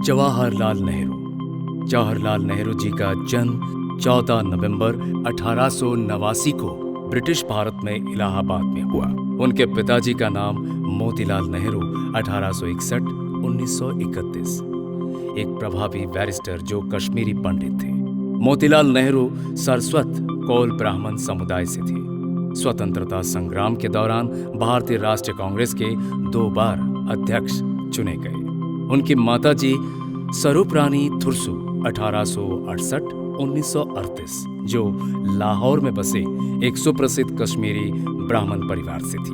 जवाहरलाल नेहरू। जवाहरलाल नेहरू जी का जन्म 14 नवंबर 1889 को ब्रिटिश भारत में इलाहाबाद में हुआ। उनके पिताजी का नाम मोतीलाल नेहरू 1861-1931, एक प्रभावी बैरिस्टर जो कश्मीरी पंडित थे। मोतीलाल नेहरू सरस्वत कौल ब्राह्मण समुदाय से थे। स्वतंत्रता संग्राम के दौरान भारतीय राष्ट्रीय कांग्रेस के 2 बार अध्यक्ष चुने गए। उनकी माताजी स्वरूप रानी थुरसू 1868-1938, जो लाहौर में बसे एक सुप्रसिद्ध कश्मीरी ब्राह्मण परिवार से थी।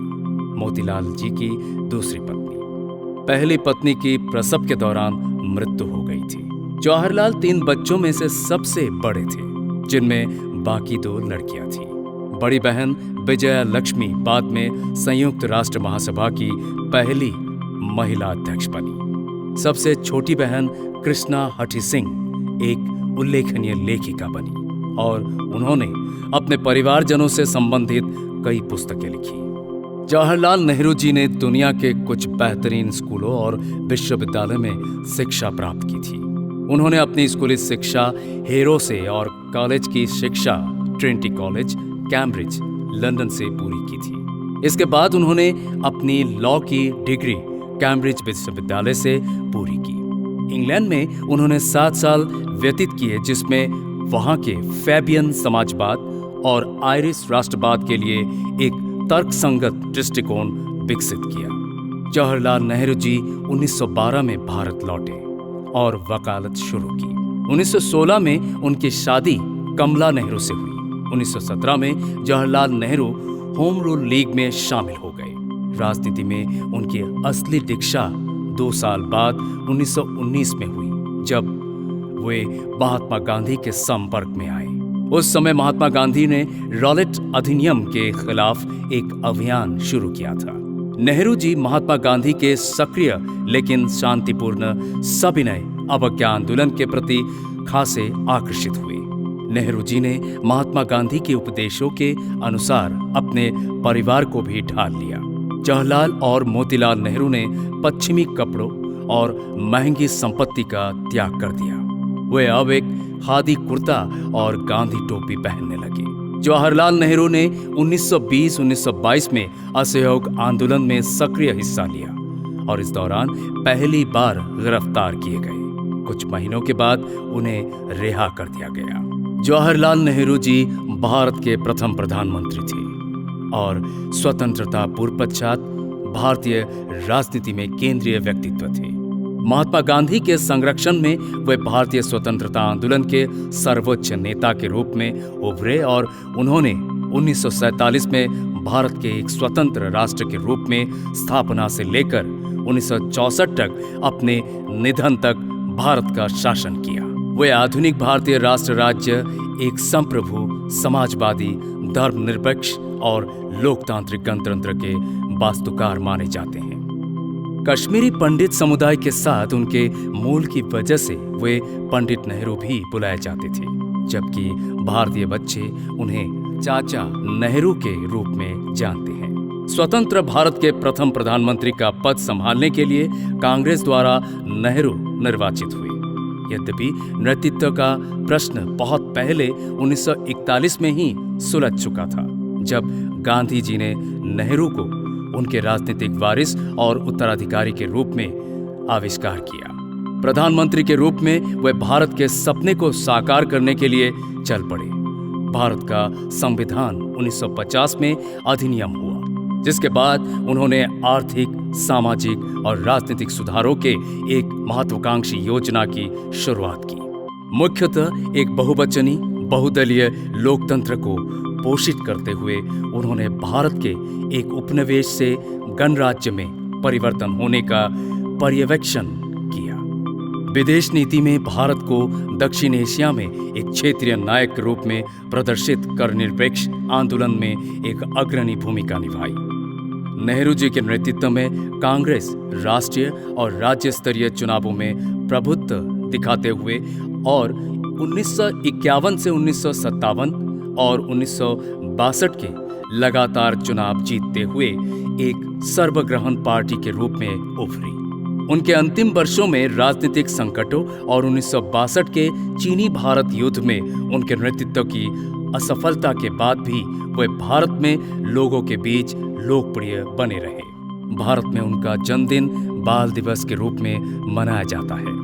मोतीलाल जी की दूसरी पत्नी, पहली पत्नी की प्रसव के दौरान मृत्यु हो गई थी। जवाहरलाल 3 बच्चों में से सबसे बड़े थे, जिनमें बाकी 2 लड़कियां थीं। बड़ी बहन विजया लक्ष्मी बाद में संयुक्त राष्ट्र महासभा की पहली महिला अध्यक्ष बनी। सबसे छोटी बहन कृष्णा हठी सिंह एक उल्लेखनीय लेखिका बनी और उन्होंने अपने परिवारजनों से संबंधित कई पुस्तकें लिखी। जवाहरलाल नेहरू जी ने दुनिया के कुछ बेहतरीन स्कूलों और विश्वविद्यालयों में शिक्षा प्राप्त की थी। उन्होंने अपनी स्कूली शिक्षा हेरो से और कॉलेज की शिक्षा ट्रिनिटी कॉलेज, कैम्ब्रिज, लंदन से पूरी की थी। इसके बाद उन्होंने अपनी लॉ की डिग्री कैम्ब्रिज विश्वविद्यालय से पूरी की। इंग्लैंड में उन्होंने 7 साल व्यतीत किए, जिसमें वहां के फैबियन समाजवाद और आयरिश राष्ट्रवाद के लिए एक तर्कसंगत दृष्टिकोण विकसित किया। जवाहरलाल नेहरू जी 1912 में भारत लौटे और वकालत शुरू की। 1916 में उनकी शादी कमला नेहरू से हुई। 1917 में Jawaharlal Nehru home rule league में शामिल हो गए। राजनीति में उनकी असली दीक्षा 2 साल बाद 1919 में हुई, जब वे महात्मा गांधी के संपर्क में आए। उस समय महात्मा गांधी ने रॉलेट अधिनियम के खिलाफ एक अभियान शुरू किया था। नेहरू जी महात्मा गांधी के सक्रिय लेकिन शांतिपूर्ण सविनय अवज्ञा आंदोलन के प्रति खासे आकर्षित हुए। नेहरू जी ने महात्मा गांधी के उपदेशों के अनुसार अपने परिवार को भी ढाल लिया। जवाहरलाल और मोतीलाल नेहरू ने पश्चिमी कपड़ों और महंगी संपत्ति का त्याग कर दिया। वे अब एक खादी कुर्ता और गांधी टोपी पहनने लगे। जवाहरलाल नेहरू ने 1920-1922 में असहयोग आंदोलन में सक्रिय हिस्सा लिया और इस दौरान पहली बार गिरफ्तार किए गए। कुछ महीनों के बाद उन्हें रिहा कर दिया गया। जवाहरलाल नेहरू जी भारत के प्रथम प्रधानमंत्री थे और स्वतंत्रता पूर्व पश्चात भारतीय राजनीति में केंद्रीय व्यक्तित्व थे। महात्मा गांधी के संरक्षण में वे भारतीय स्वतंत्रता आंदोलन के सर्वोच्च नेता के रूप में उभरे और उन्होंने 1947 में भारत के एक स्वतंत्र राष्ट्र के रूप में स्थापना से लेकर 1964 तक अपने निधन तक भारत का शासन किया। वे आधुनिक भारतीय राष्ट्र राज्य एक संप्रभु, समाजवादी, धर्मनिरपेक्ष और लोकतांत्रिक गणतंत्र के वास्तुकार माने जाते हैं। कश्मीरी पंडित समुदाय के साथ उनके मूल की वजह से वे पंडित नेहरू भी बुलाए जाते थे, जबकि भारतीय बच्चे उन्हें चाचा नेहरू के रूप में जानते हैं। स्वतंत्र भारत के प्रथम प्रधानमंत्री का पद संभालने के लिए कांग्रेस द्वारा नेहरू निर्वाचित हुए। यद्यपि नेतृत्व का प्रश्न बहुत पहले 1941 में ही सुलझ चुका था, जब गांधी जी ने नेहरू को उनके राजनीतिक वारिस और उत्तराधिकारी के रूप में आविष्कार किया। प्रधानमंत्री के रूप में वे भारत के सपने को साकार करने के लिए चल पड़े। भारत का संविधान 1950 में अधिनियम हुआ, जिसके बाद उन्होंने आर्थिक, सामाजिक और राजनीतिक सुधारों के एक महत्वाकांक्षी योजना की शुरुआत की। मुख्यतः एक बहुवचनी बहुदलीय लोकतंत्र को पोषित करते हुए उन्होंने भारत के एक उपनिवेश से गणराज्य में परिवर्तन होने का पर्यवेक्षण किया। विदेश नीति में भारत को दक्षिण एशिया में एक क्षेत्रीय नायक के रूप में प्रदर्शित कर निरपेक्ष आंदोलन में एक अग्रणी भूमिका निभाई। नेहरू जी के नेतृत्व में कांग्रेस राष्ट्रीय और राज्य स्तरीय चुनावों में प्रभुत्व दिखाते हुए और 1951 से 1957 और 1962 के लगातार चुनाव जीतते हुए एक सर्वग्रहण पार्टी के रूप में उभरी। उनके अंतिम वर्षों में राजनीतिक संकटों और 1962 के चीनी भारत युद्ध में उनके नेतृत्व की असफलता के बाद भी वे भारत में लोगों के बीच लोकप्रिय बने रहे। भारत में उनका जन्मदिन बाल दिवस के रूप में मनाया जाता है।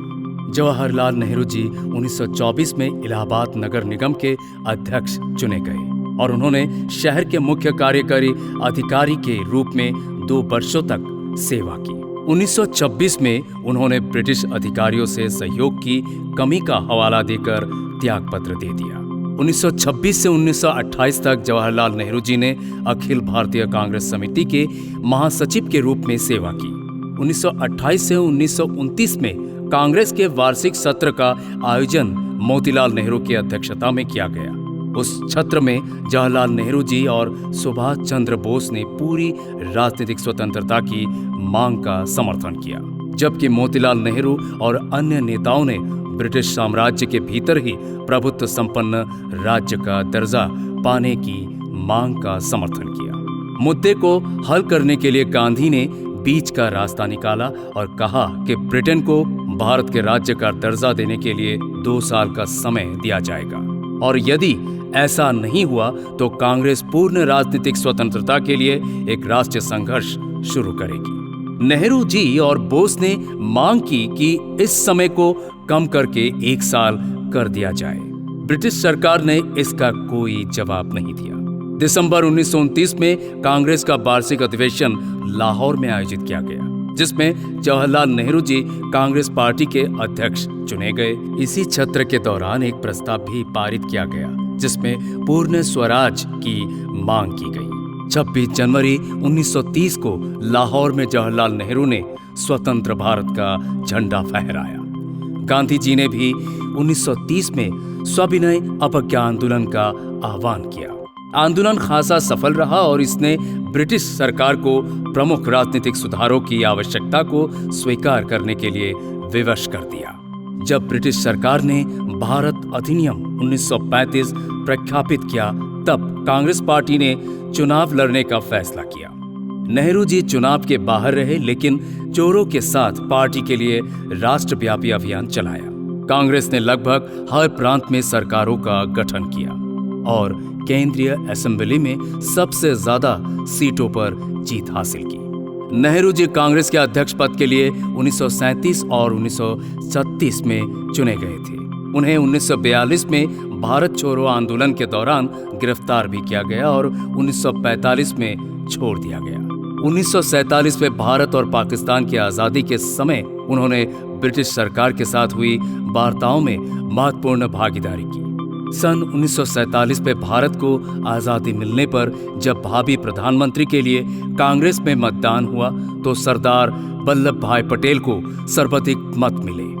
जवाहरलाल नेहरू जी 1924 में इलाहाबाद नगर निगम के अध्यक्ष चुने गए और उन्होंने शहर के मुख्य कार्यकारी अधिकारी के रूप में 2 वर्षों तक सेवा की। 1926 में उन्होंने ब्रिटिश अधिकारियों से सहयोग की कमी का हवाला देकर त्यागपत्र दे दिया। 1926 से 1928 तक जवाहरलाल नेहरू जी ने अखिल भारतीय कांग्रेस समिति के महासचिव के रूप में सेवा की। 1928 से 1929 में कांग्रेस के वार्षिक सत्र का आयोजन मोतीलाल नेहरू की अध्यक्षता में किया गया। उस सत्र में जवाहरलाल नेहरू जी और सुभाष चंद्र बोस ने पूरी राजनीतिक स्वतंत्रता की मांग का समर्थन किया, जबकि मोतीलाल नेहरू और अन्य नेताओं ने ब्रिटिश साम्राज्य के भीतर ही प्रभुत्व संपन्न राज्य का दर्जा पाने की मांग का समर्थन किया। मुद्दे को हल करने के लिए गांधी ने बीच का रास्ता निकाला और कहा कि ब्रिटेन को भारत के राज्य का दर्जा देने के लिए 2 साल का समय दिया जाएगा और यदि ऐसा नहीं हुआ तो कांग्रेस पूर्ण राजनीतिक स्वतंत्रता के लिए एक राष्ट्रीय संघर्ष शुरू करेगी। नेहरू जी और बोस ने मांग की कि इस समय को कम करके 1 साल कर दिया जाए। ब्रिटिश सरकार ने इसका कोई जवाब नहीं दिया। दिसंबर 1929 में कांग्रेस का वार्षिक अधिवेशन लाहौर में आयोजित किया गया, जिसमें जवाहरलाल नेहरू जी कांग्रेस पार्टी के अध्यक्ष चुने गए। इसी सत्र के दौरान एक प्रस्ताव भी पारित किया गया, जिसमें पूर्ण स्वराज की मांग की गई। 26 जनवरी 1930 को लाहौर में जवाहरलाल नेहरू ने स्वतंत्र भारत का झंडा फहराया। गांधी जी ने भी 1930 में सविनय अवज्ञा आंदोलन का आह्वान किया। आंदोलन खासा सफल रहा और इसने ब्रिटिश सरकार को प्रमुख राजनीतिक सुधारों की आवश्यकता को स्वीकार करने के लिए विवश कर दिया। जब ब्रिटिश सरकार ने भारत अधिनियम 1935 प्रख्यापित किया, तब कांग्रेस पार्टी ने चुनाव लड़ने का फैसला किया। नेहरू जी चुनाव के बाहर रहे, लेकिन जोरों के साथ पार्टी के लिए राष्ट्रव्यापी अभियान चलाया। कांग्रेस ने लगभग हर प्रांत में सरकारों का गठन किया और केंद्रीय असेंबली में सबसे ज्यादा सीटों पर जीत हासिल की। नेहरू जी कांग्रेस के अध्यक्ष पद के लिए 1937 और 1936 में चुने गए थे। उन्हें 1942 में भारत छोड़ो आंदोलन के दौरान गिरफ्तार भी किया गया और 1945 में छोड़ दिया गया। 1947 में भारत और पाकिस्तान की आजादी के समय उन्होंने ब्रिटिश सरकार के साथ हुई वार्ताओं में महत्वपूर्ण भागीदारी की। सन 1947 में भारत को आजादी मिलने पर जब भावी प्रधानमंत्री के लिए कांग्रेस में मतदान हुआ तो सरदार वल्लभ भाई पटेल को सर्वाधिक मत मिले।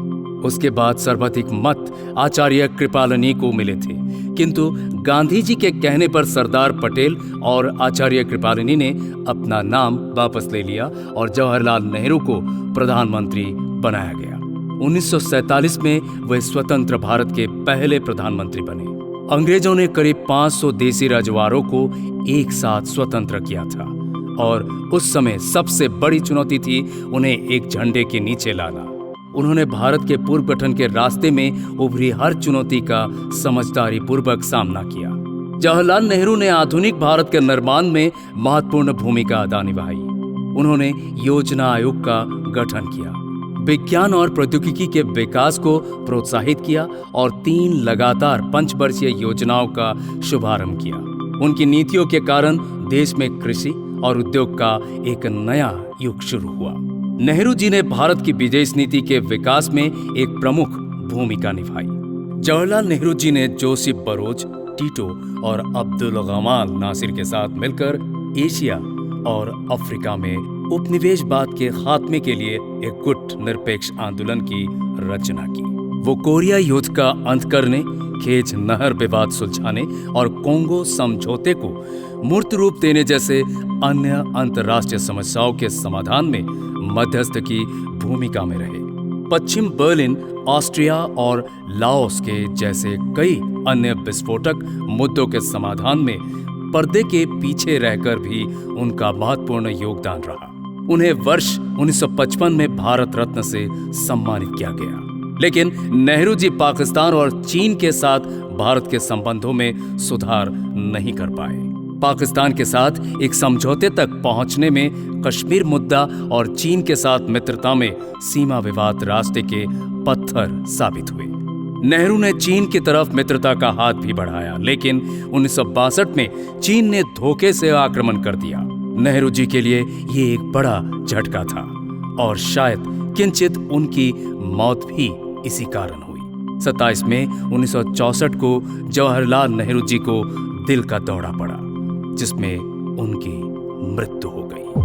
उसके बाद सर्वाधिक मत आचार्य कृपलानी को मिले थे, किंतु गांधी जी के कहने पर सरदार पटेल और आचार्य कृपलानी ने अपना नाम वापस ले लिया और जवाहरलाल नेहरू को प्रधानमंत्री बनाया गया। 1947 में वे स्वतंत्र भारत के पहले प्रधानमंत्री बने। अंग्रेजों ने करीब 500 देसी रजवाड़ों को एक साथ स्वतंत्र किया था और उस समय सबसे बड़ी चुनौती थी उन्हें एक झंडे के नीचे लाना। उन्होंने भारत के पुनर्गठन के रास्ते में उभरी हर चुनौती का समझदारी पूर्वक सामना किया। जवाहरलाल नेहरू ने आधुनिक भारत के निर्माण में महत्वपूर्ण भूमिका अदा निभाई। उन्होंने योजना आयोग का गठन किया, विज्ञान और प्रौद्योगिकी के विकास को प्रोत्साहित किया और 3 लगातार पंचवर्षीय योजनाओं का शुभारंभ किया। उनकी नीतियों के कारण देश में कृषि और उद्योग का एक नया युग शुरू हुआ। नेहरू जी ने भारत की विदेश नीति के विकास में एक प्रमुख भूमिका निभाई। जवाहरलाल नेहरू जी ने जोसेफ बरोज, टीटो और अब्दुल गमाल नासिर के साथ मिलकर एशिया और अफ्रीका में उपनिवेशवाद के खात्मे के लिए एक गुट निरपेक्ष आंदोलन की रचना की। वो कोरिया युद्ध का अंत करने, खेज नहर विवाद सुलझाने और कोंगो समझौते को मूर्त रूप देने जैसे अन्य अंतर्राष्ट्रीय समस्याओं के समाधान में मध्यस्थ की भूमिका में रहे। पश्चिम बर्लिन, ऑस्ट्रिया और लाओस के जैसे कई अन्य विस्फोटक मुद्दों के समाधान में पर्दे के पीछे रहकर भी उनका महत्वपूर्ण योगदान रहा। उन्हें वर्ष 1955 में भारत रत्न से सम्मानित किया गया। लेकिन नेहरू जी पाकिस्तान और चीन के साथ भारत के संबंधों में सुधार नहीं कर पाए। पाकिस्तान के साथ एक समझौते तक पहुंचने में कश्मीर मुद्दा और चीन के साथ मित्रता में सीमा विवाद रास्ते के पत्थर साबित हुए। नेहरू ने चीन की तरफ मित्रता का हाथ भी बढ़ाया, लेकिन 1962 में चीन ने धोखे से आक्रमण कर दिया। नेहरू जी के लिए ये एक बड़ा झटका था और शायद किंचित उनकी मौत भी इसी कारण हुई। 27 मई 1964 को जवाहरलाल नेहरू जी को दिल का दौरा पड़ा, जिसमें उनकी मृत्यु हो गई।